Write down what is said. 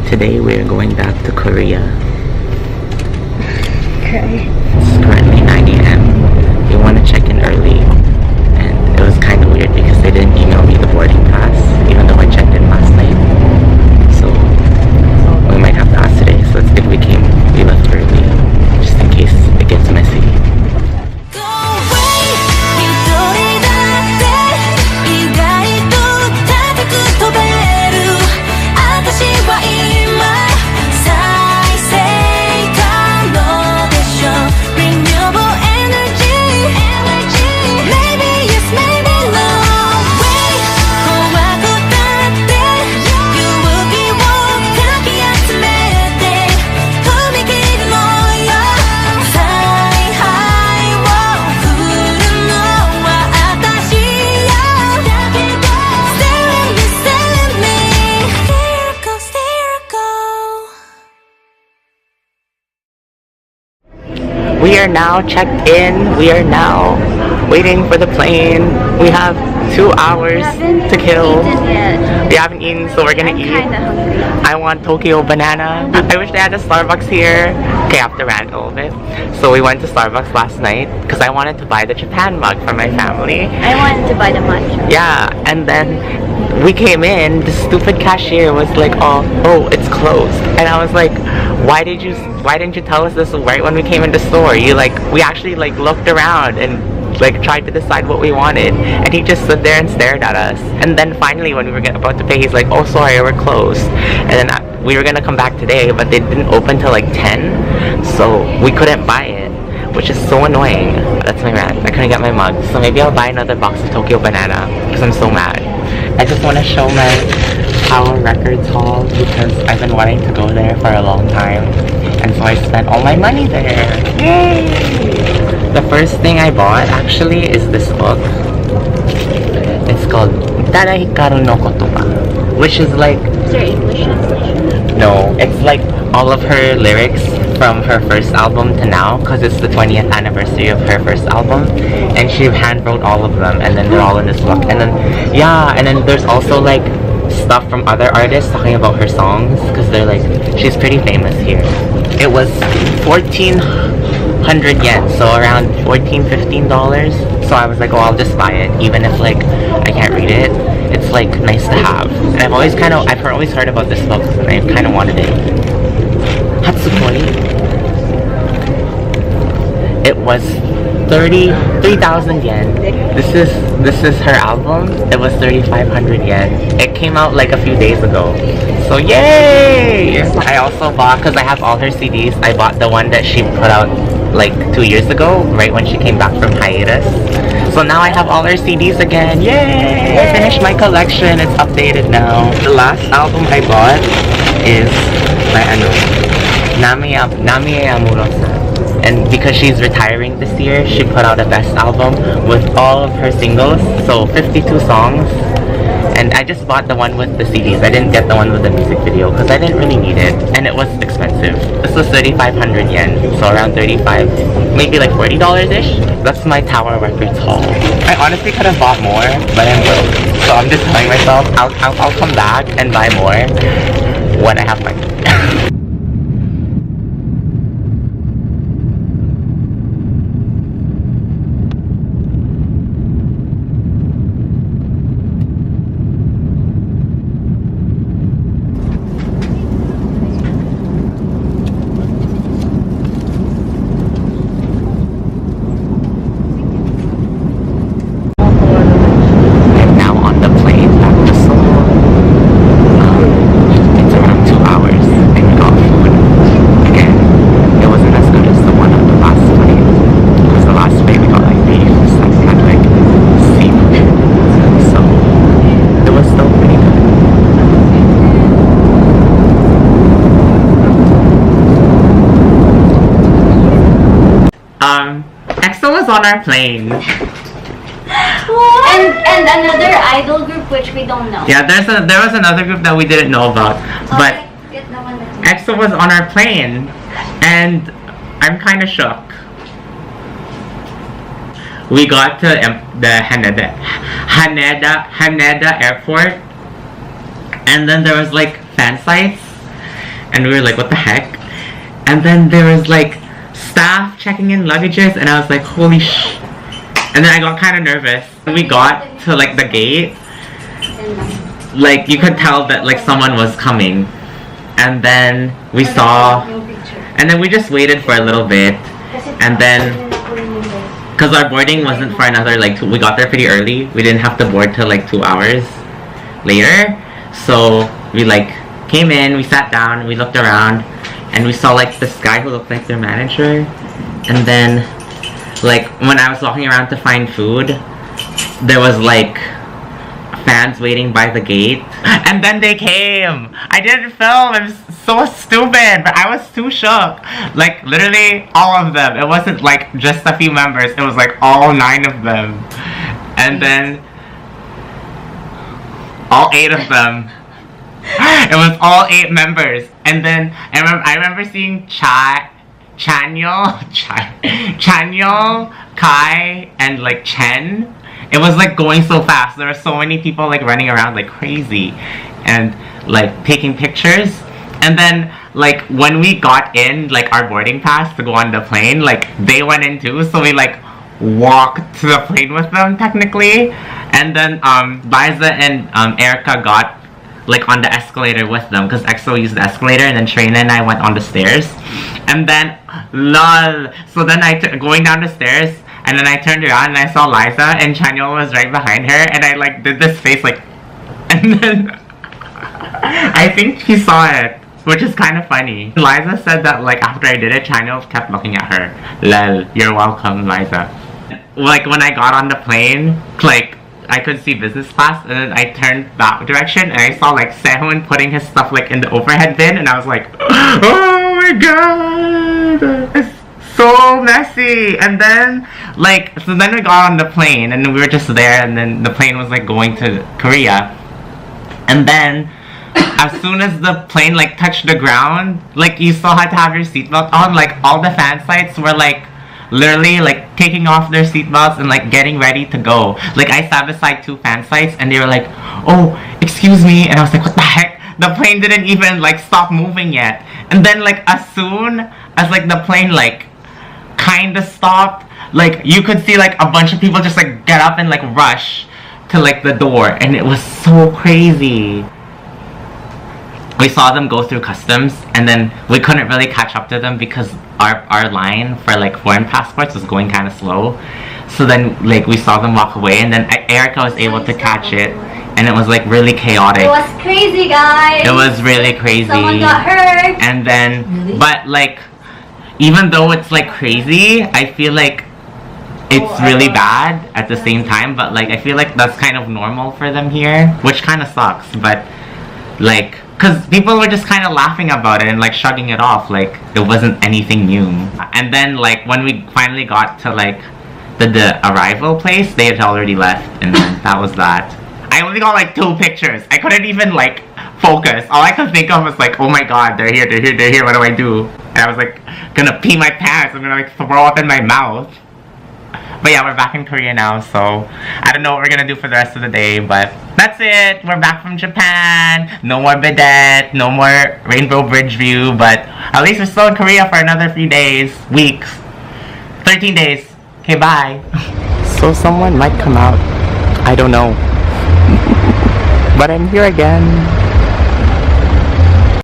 Today we're going back to Korea. Okay. It's currently 9 a.m. We want to check in early, and it was kind of weird because they didn't email me the boarding pass, even though I checked in last night. So we might have to ask today. So it's good we left early, just in case it gets messy. We are now checked in. We are now waiting for the plane. We have 2 hours to kill. We haven't eaten, so we're gonna eat. I want Tokyo banana. I wish they had a Starbucks here. Okay, I have to rant a little bit. So we went to Starbucks last night because I wanted to buy the Japan mug for my family. I wanted to buy the matcha. Yeah, and then we came in, the stupid cashier was like, oh, it's closed. And I was like, why didn't you tell us this right when we came in the store? We actually looked around and tried to decide what we wanted, and he just stood there and stared at us. And then finally when we were about to pay, he's like, oh sorry, we're closed. And then we were gonna come back today, but they didn't open till 10, so we couldn't buy it, which is so annoying. That's my rant. I couldn't get my mug, so maybe I'll buy another box of Tokyo banana because I'm so mad. I just want to show my Power Records haul because I've been wanting to go there for a long time, and so I spent all my money there. Yay! The first thing I bought actually is this book. It's called Hikaru no Kotoba, which is like... Is there English translation? No, it's like all of her lyrics from her first album to now, because it's the 20th anniversary of her first album, and she hand wrote all of them, and then they're all in this book. And then and then there's also stuff from other artists talking about her songs, because they're she's pretty famous here. It was 1,400 yen, so around $14-15. So I was like, oh, I'll just buy it, even if I can't read it. It's nice to have. And I've always heard about this book, and I kind of wanted it. Hatsukoi. It was 3,000 yen. This is her album. It was 3,500 yen. It came out a few days ago. So yay! I also bought, because I have all her CDs, I bought the one that she put out 2 years ago, right when she came back from hiatus. So now I have all her CDs again. Yay! I finished my collection. It's updated now. The last album I bought is by Namie Amuro-san. And because she's retiring this year, she put out a best album with all of her singles, so 52 songs. And I just bought the one with the CDs. I didn't get the one with the music video because I didn't really need it, and it was expensive. This was 3,500 yen, so around 35, maybe $40-ish. That's my Tower Records haul. I honestly could have bought more, but I'm broke. So I'm just telling myself I'll come back and buy more when I have money. EXO was on our plane. And another idol group which we don't know. Yeah, there was another group that we didn't know about, but EXO was on our plane, and I'm kind of shook. We got to the Haneda airport, and then there was fan sites, And we were like, what the heck? And then there was like staff checking in luggages, and I was like, holy sh. And then I got kind of nervous. When we got to like the gate, like you could tell that like someone was coming. And then we saw, and then we just waited for a little bit. And then, because our boarding wasn't for another like we got there pretty early. We didn't have to board till like 2 hours later. So we like came in, we sat down, we looked around, and we saw like this guy who looked like their manager. And then like when I was walking around to find food, there was like fans waiting by the gate. And then they came. I didn't film. It was so stupid, but I was too shook. Like literally all of them. It wasn't like just a few members. It was like all 9 of them. And then all 8 of them. It was all 8 members. And then I remember seeing Chanyeol, Kai, and like Chen. It was like going so fast. There were so many people like running around like crazy and like taking pictures. And then like when we got in like our boarding pass to go on the plane, like they went in too, so we like walked to the plane with them technically. And then Liza and Erica got like on the escalator with them because EXO used the escalator, and then Trina and I went on the stairs. And then lol, so then going down the stairs, and then I turned around and I saw Liza, and Chanyeol was right behind her, and I like did this face like, and then I think she saw it, which is kind of funny. Liza said that like after I did it, Chanyeol kept looking at her. Lol, you're welcome, Liza. Like when I got on the plane, like I could see business class, and then I turned that direction and I saw like Sehun putting his stuff like in the overhead bin, and I was like, oh my god, it's so messy. And then like, so then we got on the plane and we were just there, and then the plane was like going to Korea. And then as soon as the plane like touched the ground, like you still had to have your seatbelt on. Like all the fan sites were like literally like taking off their seatbelts and like getting ready to go. Like I sat beside 2 fan sites and they were like, oh, excuse me, and I was like, what the heck? The plane didn't even like stop moving yet. And then like as soon as like the plane like kinda stopped, like you could see like a bunch of people just like get up and like rush to like the door, and it was so crazy. We saw them go through customs, and then we couldn't really catch up to them because our line for like foreign passports was going kind of slow. So then like we saw them walk away, and then Erica was able to catch it, and it was like really chaotic. It was crazy, guys. It was really crazy. Someone got hurt. And then, but like, even though it's like crazy, I feel like it's really bad at the same time. But like, I feel like that's kind of normal for them here, which kind of sucks. But like, because people were just kind of laughing about it and like shrugging it off like it wasn't anything new. And then like when we finally got to like the arrival place, they had already left, and then that was that. I only got like 2 pictures. I couldn't even like focus. All I could think of was like, oh my god, they're here, what do I do? And I was like gonna pee my pants. I'm gonna like throw up in my mouth. But yeah, we're back in Korea now, so I don't know what we're gonna do for the rest of the day, but that's it. We're back from Japan. No more bidet, no more Rainbow Bridge view, but at least we're still in Korea for another few days, weeks, 13 days. Okay, bye. So someone might come out. I don't know. But I'm here again.